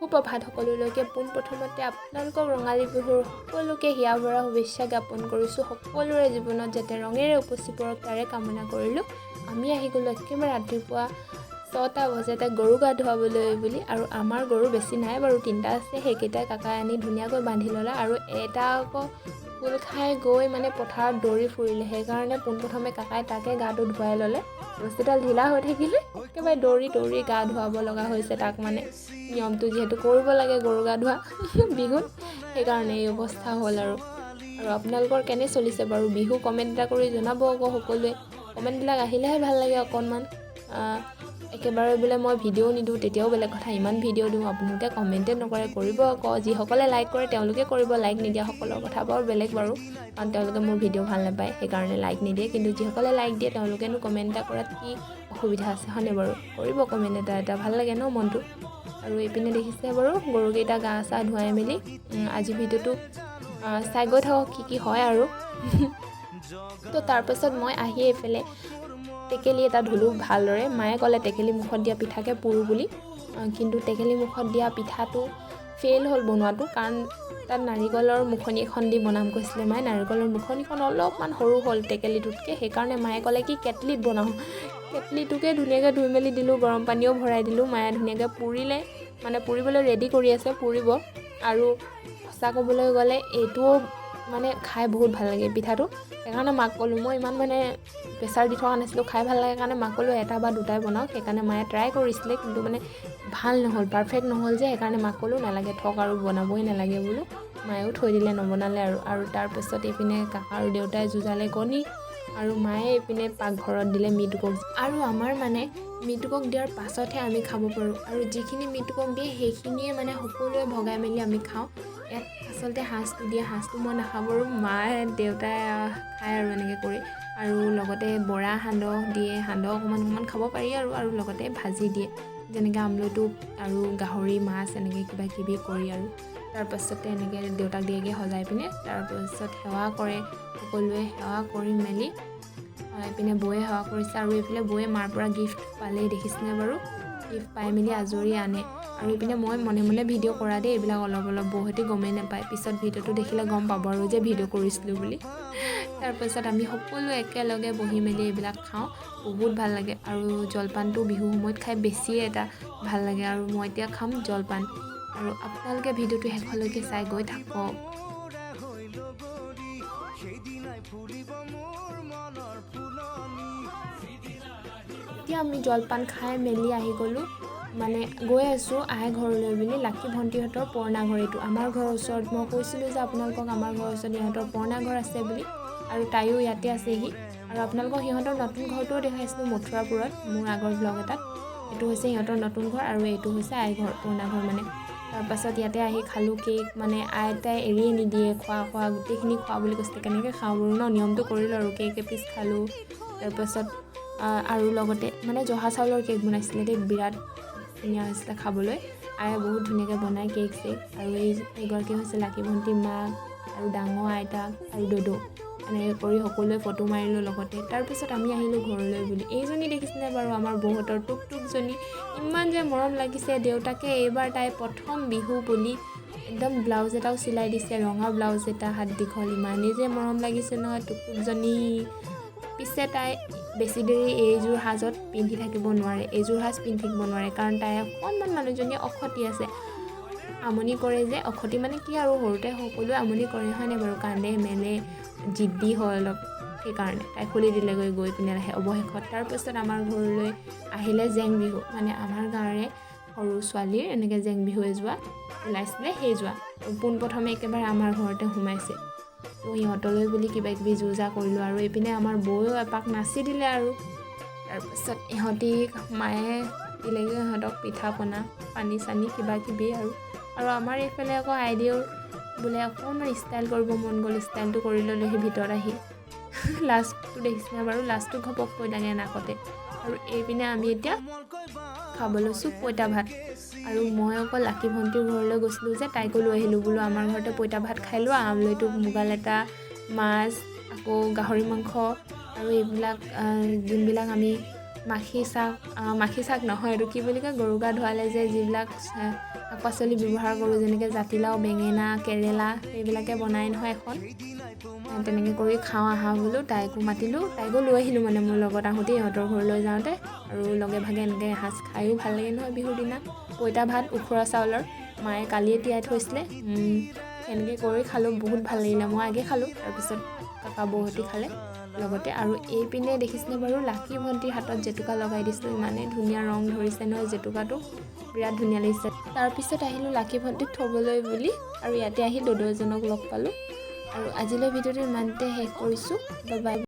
সুপ্ৰভাত সকলোলৈকে পোনপ্ৰথমতে আপোনালোকক ৰঙালী বিহুৰ সকলোকে হিয়া ভৰা শুভেচ্ছা জ্ঞাপন কৰিছোঁ। সকলোৰে জীৱনত যাতে ৰঙেৰে উপচি পৰক তাৰে কামনা কৰিলোঁ। আমি আহি গ'লোঁ একেবাৰে ৰাতিপুৱা 6টা বজাতে গৰু গা ধুৱাবলৈ বুলি। আৰু আমাৰ গৰু বেছি নাই বাৰু, 3টা আছে। সেইকেইটাই কাকাই আনি ধুনীয়াকৈ বান্ধি ল'লে আৰু এটা আকৌ ফুল খাই গৈ মানে পথাৰত দৌৰি ফুৰিলে। সেইকাৰণে পোনপ্ৰথমে কাকাই তাকে গাটো ধুৱাই ল'লে। ৰছীডাল ঢিলা হৈ থাকিলে একেবাৰে দৌৰি দৌৰি গা ধুৱাব লগা হৈছে তাক। মানে নিয়মটো যিহেতু কৰিব লাগে গৰু গা ধোৱা বিহুত, সেইকাৰণে এই অৱস্থা হ'ল। আৰু আপোনালোকৰ কেনে চলিছে বাৰু বিহু? কমেণ্ট এটা কৰি জনাব আকৌ সকলোৱে। কমেণ্টবিলাক আহিলেহে ভাল লাগে অকণমান। একেবাৰে বোলে মই ভিডিঅ' নিদিওঁ তেতিয়াও বেলেগ কথা, ইমান ভিডিঅ' দিওঁ আপোনালোকে কমেণ্টে নকৰে। কৰিব আকৌ, যিসকলে লাইক কৰে তেওঁলোকে কৰিব, লাইক নিদিয়াসকলৰ কথা বাৰু বেলেগ বাৰু, কাৰণ তেওঁলোকে মোৰ ভিডিঅ' ভাল নাপায় সেইকাৰণে লাইক নিদিয়ে। কিন্তু যিসকলে লাইক দিয়ে তেওঁলোকেনো কমেণ্ট এটা কৰাত কি অসুবিধা আছে হয়নে বাৰু? কৰিব কমেণ্ট এটা ভাল লাগে ন মনটো। আৰু এইপিনে দেখিছে বাৰু গৰুকেইটা গা চা ধুৱাই মেলি আজি ভিডিঅ'টো চাই গৈ থাকক কি হয় আৰু। তো তাৰপাছত মই আহি এইফালে টেকেলি এটা ধুলোঁ ভালদৰে। মায়ে ক'লে টেকেলি মুখত দিয়া পিঠাকে পুৰোঁ বুলি, কিন্তু টেকেলি মুখত দিয়া পিঠাটো ফেইল হ'ল বনোৱাটো, কাৰণ তাত নাৰিকলৰ মুখনি এখন দি বনাম কৈছিলে মায়ে। নাৰিকলৰ মুখনিখন অলপমান সৰু হ'ল টেকেলিটোতকৈ, সেইকাৰণে মায়ে ক'লে কি কেটলিত বনাওঁ। কেটলিটোকে ধুনীয়াকৈ ধুই মেলি দিলোঁ, গৰম পানীও ভৰাই দিলোঁ। মায়ে ধুনীয়াকৈ পুৰিলে, মানে পুৰিবলৈ ৰেডি কৰি আছে, পুৰিব। আৰু সঁচা ক'বলৈ গ'লে এইটোও মানে খাই বহুত ভাল লাগে পিঠাটো। সেইকাৰণে মাক ক'লোঁ, মই ইমান মানে প্ৰেছাৰ দি থকা নাছিলোঁ, খাই ভাল লাগে কাৰণে মাক ক'লোঁ এটা বা দুটাই বনাওঁ। সেইকাৰণে মায়ে ট্ৰাই কৰিছিলে, কিন্তু মানে ভাল নহ'ল, পাৰফেক্ট নহ'ল যে, সেইকাৰণে মাক ক'লোঁ নালাগে থক আৰু বনাবই নালাগে বোলো। মায়েও থৈ দিলে, নবনালে। আৰু তাৰপিছত এইপিনে কাকা আৰু দেউতাই যুঁজালে কণী, আৰু মায়ে এইপিনে পাকঘৰত দিলে মিটুকক। আৰু আমাৰ মানে মিটুকক দিয়াৰ পাছতহে আমি খাব পাৰোঁ, আৰু যিখিনি মিটুকক দিয়ে সেইখিনিয়ে মানে সকলোৱে ভগাই মেলি আমি খাওঁ। ইয়াত আচলতে সাজটো দিয়ে, সাজটো মই নাখাওঁ বাৰু, মায়ে দেউতাই খায় আৰু এনেকৈ কৰি। আৰু লগতে বৰা সান্দহ দিয়ে, সান্দহ অকণমান খাব পাৰি আৰু লগতে ভাজি দিয়ে, যেনেকৈ আমলইটো আৰু গাহৰি মাছ এনেকৈ কিবা কিবি কৰি। আৰু তাৰপাছতে এনেকৈ দেউতাক দিয়েগৈ সজাই পিনে। তাৰপাছত সেৱা কৰে সকলোৱে, সেৱা কৰি মেলি এইপিনে বৌয়ে সেৱা কৰিছে, আৰু এইফালে বৌয়ে মাৰ পৰা গিফ্ট পালেই দেখিছেনে বাৰু, গিফ্ট পাই মেলি আজৰি আনে। আৰু এইপিনে মই মনে মনে ভিডিঅ' কৰা দেই, এইবিলাক অলপ বৌহঁতে গমেই নাপায়, পিছত ভিডিঅ'টো দেখিলে গম পাব আৰু যে ভিডিঅ' কৰিছিলোঁ বুলি। তাৰপাছত আমি সকলো একেলগে বহি মেলি এইবিলাক খাওঁ, বহুত ভাল লাগে। আৰু জলপানটো বিহু সময়ত খাই বেছিয়ে এটা ভাল লাগে। আৰু মই এতিয়া খাম জলপান, আৰু আপোনালোকে ভিডিঅ'টো শেষলৈকে চাই গৈ থাকক। এতিয়া আমি জলপান খাই মেলি আহি গ'লোঁ, মানে গৈ আছোঁ আই ঘৰলৈ বুলি। লাকি ভণ্টিহঁতৰ পুৰণা ঘৰ এইটো, আমাৰ ঘৰৰ ওচৰত। মই কৈছিলোঁ যে আপোনালোকক আমাৰ ঘৰৰ ওচৰত ইহঁতৰ পুৰণা ঘৰ আছে বুলি, আৰু তাইও ইয়াতে আছেহি। আৰু আপোনালোকক সিহঁতৰ নতুন ঘৰটোও দেখাইছিলোঁ মথুৰাপুৰত মোৰ আগৰ ব্লগ এটাত। এইটো হৈছে সিহঁতৰ নতুন ঘৰ, আৰু এইটো হৈছে আই ঘৰ, পুৰণা ঘৰ মানে। তাৰপাছত ইয়াতে আহি খালোঁ কেক, মানে আইতাই এৰিয়ে নিদিয়ে, খোৱা গোটেইখিনি খোৱা বুলি কৈছিলে। কেনেকৈ খাওঁ বাৰু ন, নিয়মটো কৰিলোঁ আৰু কেক এপিচ খালোঁ। তাৰপাছত আৰু লগতে মানে জহা চাউলৰ কেক বনাইছিলে দেই, বিৰাট ধুনীয়া হৈছিলে খাবলৈ। আয়ে বহুত ধুনীয়াকৈ বনায় কেক চেক। আৰু এইগৰাকী হৈছে লাকি ভণ্টি, মাক আৰু ডাঙৰ আইতা আৰু দদৌ। এনেকৈ কৰি সকলোৱে ফটো মাৰিলোঁ লগতে। তাৰপিছত আমি আহিলোঁ ঘৰলৈ বুলি। এইজনী দেখিছেনে বাৰু আমাৰ বৌহঁতৰ টুকটুকজনী, ইমান যে মৰম লাগিছে। দেউতাকে এইবাৰ তাই প্ৰথম বিহু বুলি একদম ব্লাউজ এটাও চিলাই দিছে, ৰঙা ব্লাউজ এটা, হাত দীঘল। ইমানেই যে মৰম লাগিছে নহয় টুকটুকজনী। পিছে তাই বেছি দেৰি এইযোৰ সাজত পিন্ধি থাকিব নোৱাৰে, এইযোৰ সাজ পিন্ধি থাকিব নোৱাৰে, কাৰণ তাই অকণমান মানুহজনীয়ে অখতি আছে, আমনি কৰে যে। অখতি মানে কি আৰু, সৰুতে সকলোৱে আমনি কৰে হয়নে বাৰু, কান্দে মেলে, জিদ্দি হয় অলপ, সেইকাৰণে তাই খুলি দিলেগৈ গৈ পিনে অৱশেষত। তাৰপিছত আমাৰ ঘৰলৈ আহিলে জেং বিহু, মানে আমাৰ গাঁৱৰে সৰু ছোৱালীৰ এনেকৈ জেং বিহু এযোৱা ওলাইছিলে, সেই যোৱা পোনপ্ৰথমে একেবাৰে আমাৰ ঘৰতে সোমাইছে। তো সিহঁতলৈ বুলি কিবা কিবি যো-জা কৰিলোঁ। আৰু এইপিনে আমাৰ বৌয়েও এপাক নাচি দিলে। আৰু তাৰপাছত ইহঁতি মায়ে দিলেগৈ সিহঁতক পিঠা পনা, পানী চানী কিবা কিবি। আৰু আমাৰ এইফালে আকৌ আইদেউৰ বোলে অকণমান ষ্টাইল কৰিব মন গ'ল, ষ্টাইলটো কৰি ল'লেহি ভিতৰত আহি। লাষ্টটো দেখিছিলে বাৰু, লাষ্টটো ঘপককৈ লাগে নাকতে। আৰু এইপিনে আমি এতিয়া খাব লৈছোঁ পঁইতা ভাত। আৰু মই অকল লাকি ভণ্টিৰ ঘৰলৈ গৈছিলোঁ যে, তাইকো লৈ আহিলোঁ বোলো, আমাৰ ঘৰতে পঁইতা ভাত খাই লোৱা, আমলৈটো মুগা লেটা, মাছ, আকৌ গাহৰি মাংস, আৰু এইবিলাক যোনবিলাক আমি মাখি শাক নহয়, এইটো কি বুলি কয়, গৰু গা ধোৱালে যে যিবিলাক শাক পাচলি ব্যৱহাৰ কৰোঁ, যেনেকৈ জাতিলাও, বেঙেনা, কেৰেলা, সেইবিলাকে বনাই নহয় এখন। তেনেকৈ কৰি খাওঁ আহা বোলো। তাইকো মাতিলোঁ, তাইকো লৈ আহিলোঁ মানে মোৰ লগত আহোঁতেই ইহঁতৰ ঘৰলৈ যাওঁতে। আৰু লগে ভাগে এনেকৈ এসাঁজ খায়ো ভাল লাগে নহয় বিহুৰ দিনা। পঁইতা ভাত উখোৰা চাউলৰ, মায়ে কালিয়ে তিয়াই থৈছিলে, সেনেকৈ কৰি খালোঁ, বহুত ভাল লাগিলে। মই আগে খালোঁ, তাৰপিছত কাকা বৌহঁতি খালে লগতে। আৰু এইপিনে দেখিছিলে বাৰু লাকি ভণ্টিৰ হাতত জেতুকা লগাই দিছিলোঁ, ইমানেই ধুনীয়া ৰং ধৰিছে নহয় জেতুকাটো, বিৰাট ধুনীয়া লাগিছে। তাৰপিছত আহিলোঁ লাকি ভণ্টিক থ'বলৈ বুলি, আৰু ইয়াতে আহি দদৌজনক লগ পালোঁ। আৰু আজিলৈ ভিডিঅ'টো ইমানতে শেষ কৰিছোঁ। Bye bye.